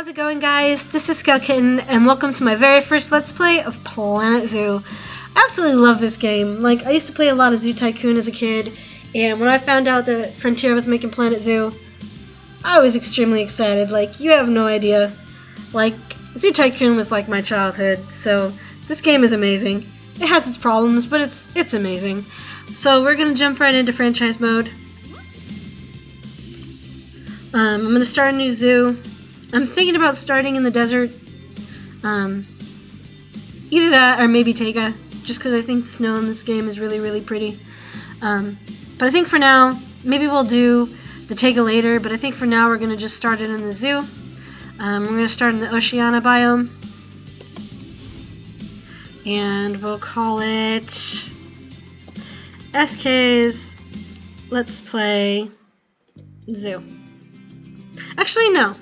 how's it going, guys? This is ScaleKitten, and welcome to my very first Let's Play of Planet Zoo. I absolutely love this game. Like, I used to play a lot of Zoo Tycoon as a kid, and when I found out that Frontier was making Planet Zoo, I was extremely excited. Like, you have no idea. Like, Zoo Tycoon was like my childhood, so this game is amazing. It has its problems, but it's amazing. So we're gonna jump right into franchise mode. I'm gonna start a new zoo. I'm thinking about starting in the desert. Either that or maybe Tega, just because I think the snow in this game is really, really pretty. But I think for now, maybe we'll do the Tega later, but I think for now we're going to just start it in the zoo. We're going to start in the Oceania biome. And we'll call it SK's Let's Play Zoo. Actually, no.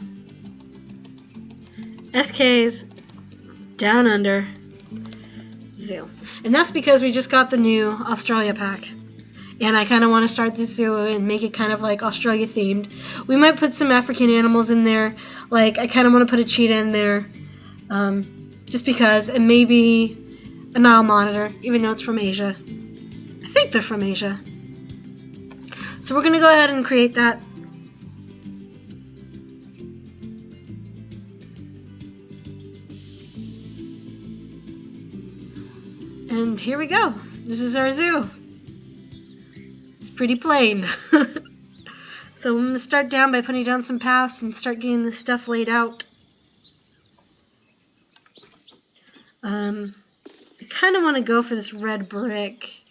SK's Down Under Zoo. And that's because we just got the new Australia pack. And I kind of want to start this zoo and make it kind of like Australia themed. We might put some African animals in there. Like, I kind of want to put a cheetah in there. Just because. And maybe a Nile monitor, even though it's from Asia. I think they're from Asia. So we're going to go ahead and create that. And here we go. This is our zoo. It's pretty plain. So I'm going to start down by putting down some paths and start getting this stuff laid out. I kind of want to go for this red brick.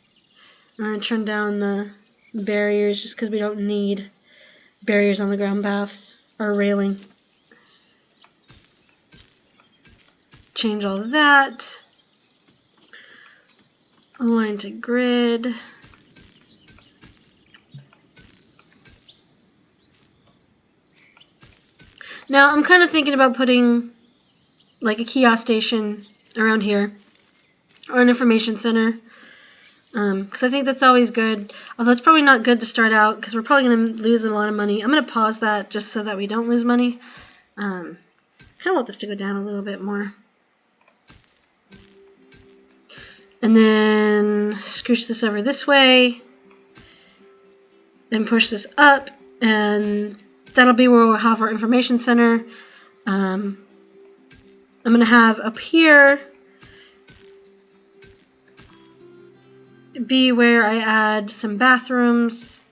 I'm going to turn down the barriers just because we don't need barriers on the ground paths or railing. Change all of that. Align to grid. Now I'm kind of thinking about putting like a kiosk station around here or an information center because I think that's always good, although it's probably not good to start out because we're probably going to lose a lot of money. I'm going to pause that just so that we don't lose money. Kind of want this to go down a little bit more. And then scooch this over this way and push this up, and that'll be where we'll have our information center. I'm going to have up here be where I add some bathrooms.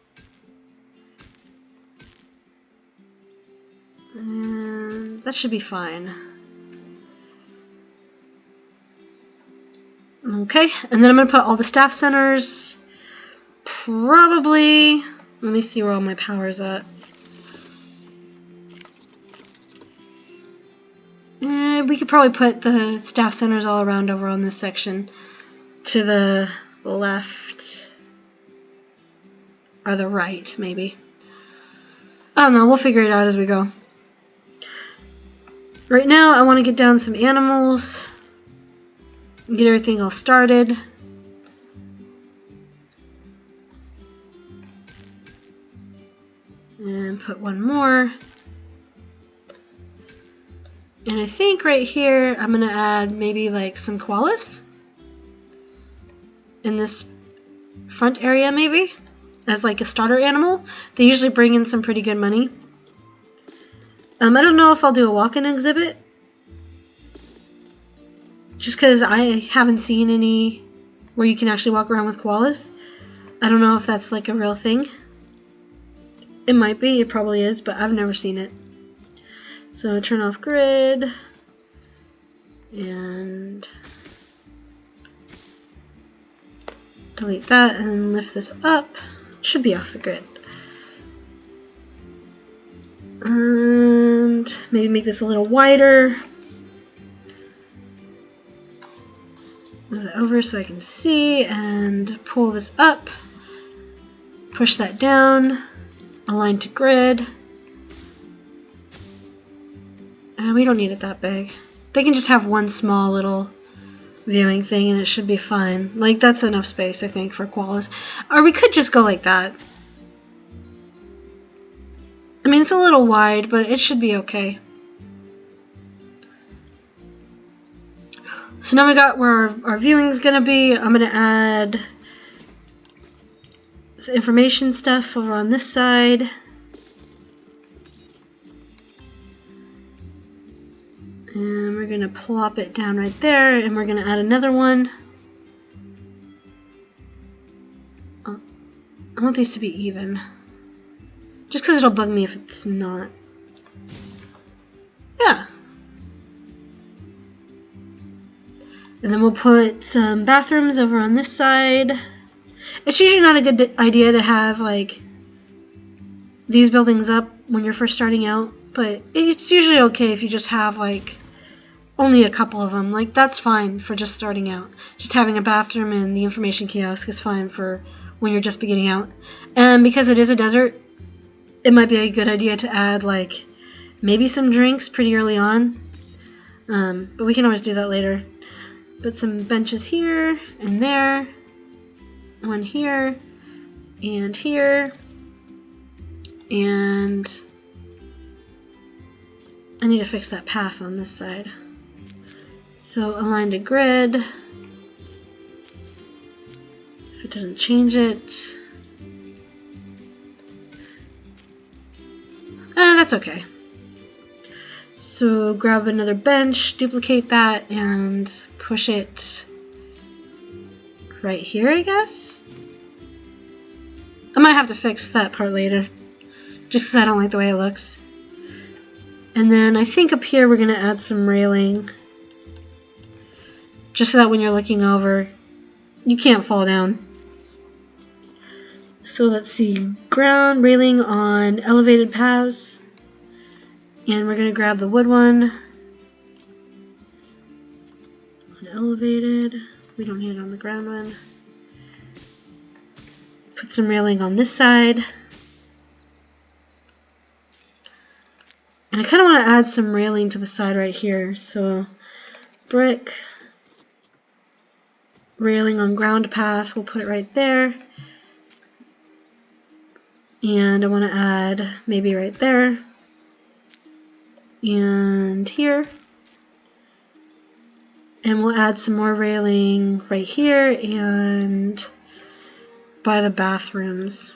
And that should be fine. Okay, and then I'm going to put all the staff centers, probably, let me see where all my power's at. And we could probably put the staff centers all around over on this section to the left, or the right, maybe. I don't know, we'll figure it out as we go. Right now, I want to get down some animals. Get everything all started. And put one more. And I think right here I'm going to add maybe like some koalas in this front area maybe as like a starter animal. They usually bring in some pretty good money. I don't know if I'll do a walk-in exhibit. Just because I haven't seen any where you can actually walk around with koalas. I don't know if that's like a real thing. It might be, it probably is, but I've never seen it. So turn off grid. And delete that and lift this up. Should be off the grid. And maybe make this a little wider. Move it over so I can see and pull this up, push that down, align to grid, and we don't need it that big. They can just have one small little viewing thing and it should be fine. Like, that's enough space, I think, for koalas. Or we could just go like that. I mean, it's a little wide, but it should be okay. So now we got where our viewing's gonna be. I'm gonna add some information stuff over on this side. And we're gonna plop it down right there, and we're gonna add another one. Oh, I want these to be even. Just because it'll bug me if it's not. Yeah. And then we'll put some bathrooms over on this side. It's usually not a good idea to have like these buildings up when you're first starting out, but it's usually okay if you just have like only a couple of them. Like that's fine for just starting out. Just having a bathroom and the information kiosk is fine for when you're just beginning out. And because it is a desert, it might be a good idea to add like maybe some drinks pretty early on. But we can always do that later. Put some benches here and there. One here and here. And I need to fix that path on this side. So align to grid. If it doesn't change it. That's okay. So grab another bench, duplicate that, and push it right here, I guess? I might have to fix that part later, just because I don't like the way it looks. And then I think up here we're going to add some railing, just so that when you're looking over, you can't fall down. So let's see, ground railing on elevated paths. And we're going to grab the wood one. Elevated. We don't need it on the ground one. Put some railing on this side. And I kind of want to add some railing to the side right here. So brick. Railing on ground path. We'll put it right there. And I want to add maybe right there. And here. And we'll add some more railing right here and by the bathrooms.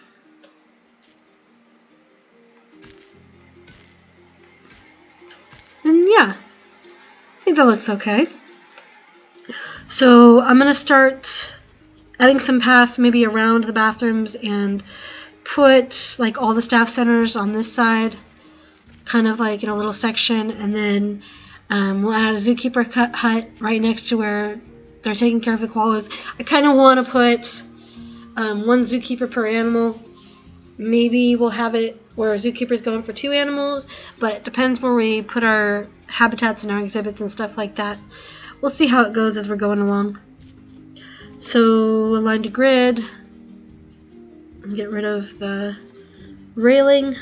And yeah, I think that looks okay. So I'm going to start adding some path maybe around the bathrooms and put like all the staff centers on this side, kind of like in a little section, and then we'll add a zookeeper hut right next to where they're taking care of the koalas. I kind of want to put one zookeeper per animal. Maybe we'll have it where a zookeeper's going for 2 animals, but it depends where we put our habitats and our exhibits and stuff like that. We'll see how it goes as we're going along. So align to grid. And get rid of the railing.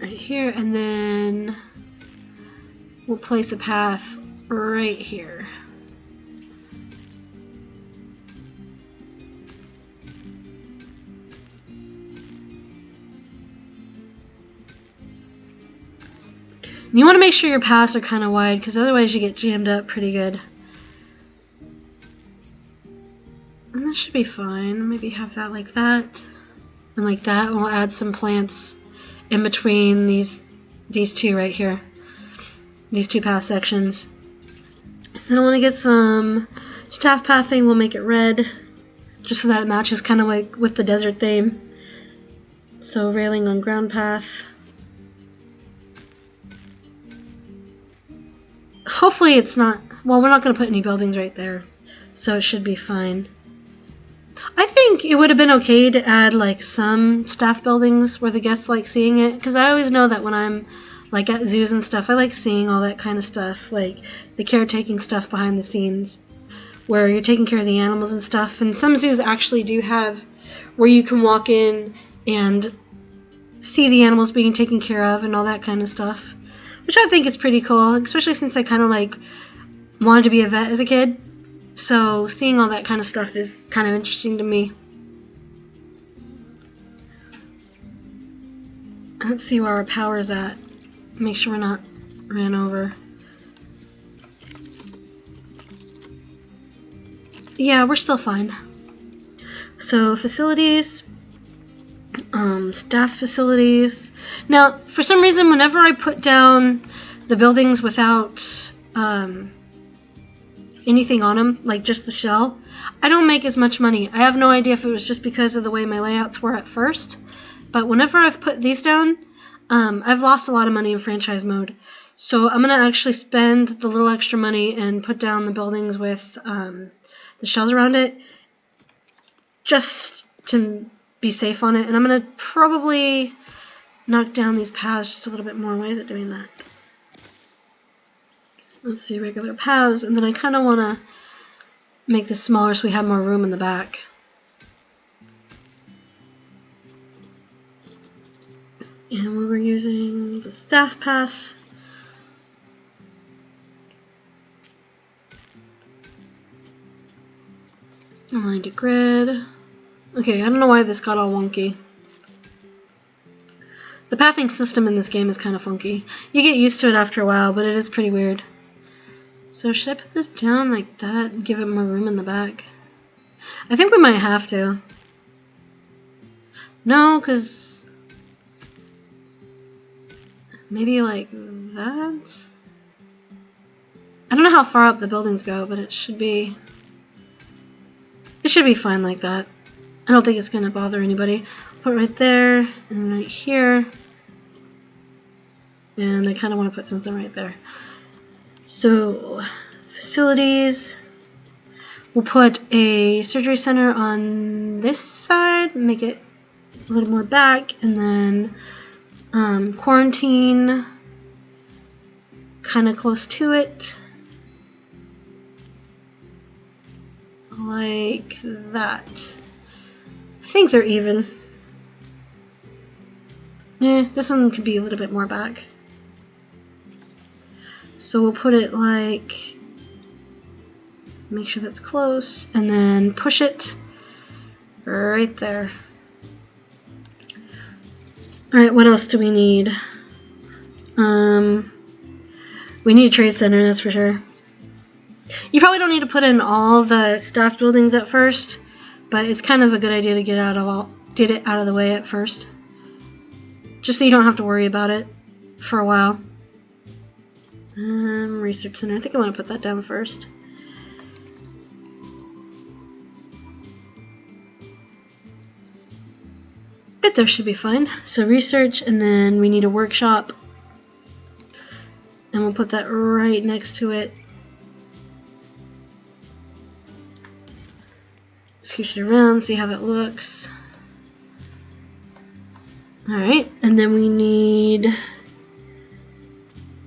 Right here, and then we'll place a path right here. And you want to make sure your paths are kind of wide, because otherwise you get jammed up pretty good. And that should be fine. Maybe have that like that, and like that. And we'll add some plants in between these two right here, these 2 path sections. So I want to get some staff pathing. We'll make it red, just so that it matches kind of like with the desert theme. So railing on ground path. Hopefully it's not, well, we're not going to put any buildings right there, so it should be fine. I think it would have been okay to add like some staff buildings where the guests like seeing it, because I always know that when I'm like at zoos and stuff, I like seeing all that kind of stuff, like the caretaking stuff behind the scenes, where you're taking care of the animals and stuff. And some zoos actually do have where you can walk in and see the animals being taken care of and all that kind of stuff, which I think is pretty cool, especially since I kind of like wanted to be a vet as a kid. So seeing all that kind of stuff is kind of interesting to me. Let's see where our power's at. Make sure we're not ran over. Yeah, we're still fine. So facilities, staff facilities. Now, for some reason, whenever I put down the buildings without anything on them, like just the shell, I don't make as much money. I have no idea if it was just because of the way my layouts were at first, but whenever I've put these down, I've lost a lot of money in franchise mode. So I'm going to actually spend the little extra money and put down the buildings with the shells around it, just to be safe on it. And I'm going to probably knock down these paths just a little bit more. Why is it doing that? Let's see, regular paths, and then I kind of want to make this smaller so we have more room in the back. And we were using the staff path. Align to grid. Okay, I don't know why this got all wonky. The pathing system in this game is kind of funky. You get used to it after a while, but it is pretty weird. So should I put this down like that and give it more room in the back? I think we might have to. No, because maybe like that? I don't know how far up the buildings go, but it should be fine like that. I don't think it's going to bother anybody. Put it right there and right here. And I kind of want to put something right there. So, facilities. We'll put a surgery center on this side, make it a little more back, and then quarantine kind of close to it. Like that. I think they're even. This one could be a little bit more back. So we'll put it like, make sure that's close, and then push it right there. Alright, what else do we need? We need a trade center, that's for sure. You probably don't need to put in all the staff buildings at first, but it's kind of a good idea to get it out of the way at first. Just so you don't have to worry about it for a while. Research center. I think I want to put that down first. Right there should be fine. So research, and then we need a workshop. And we'll put that right next to it. Scooch it around, see how that looks. Alright, and then we need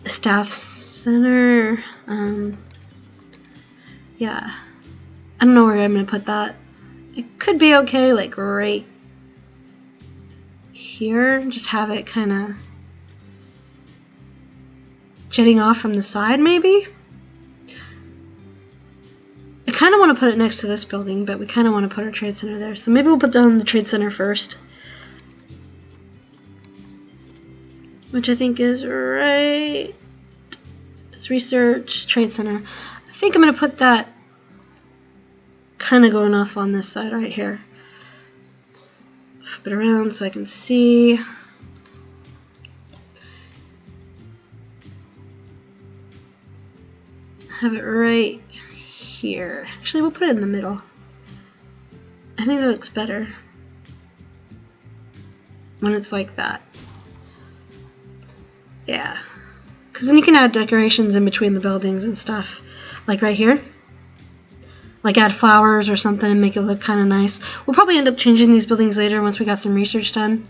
a staff center. Yeah. I don't know where I'm going to put that. It could be okay, like right here. Just have it kind of jetting off from the side, maybe? I kind of want to put it next to this building, but we kind of want to put our trade center there. So maybe we'll put down the trade center first. Which I think is right. It's research, trade center. I think I'm going to put that kind of going off on this side right here. Flip it around so I can see. Have it right here. Actually, we'll put it in the middle. I think that looks better when it's like that. Yeah. Because then you can add decorations in between the buildings and stuff. Like right here. Like add flowers or something and make it look kind of nice. We'll probably end up changing these buildings later once we got some research done.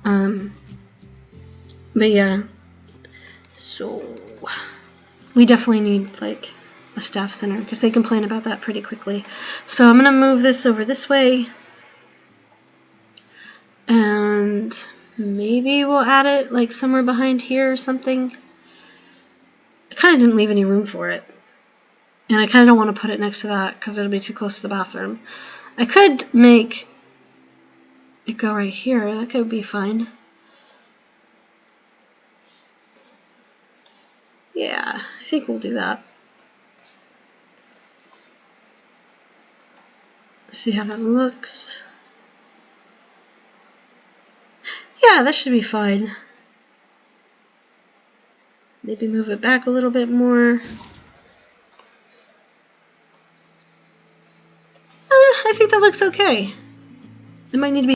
But yeah. So we definitely need like a staff center because they complain about that pretty quickly. So I'm going to move this over this way. And maybe we'll add it like somewhere behind here or something. I kind of didn't leave any room for it. And I kind of don't want to put it next to that because it'll be too close to the bathroom. I could make it go right here. That could be fine. Yeah, I think we'll do that. See how that looks. Yeah, that should be fine. Maybe move it back a little bit more. I think that looks okay. It might need to be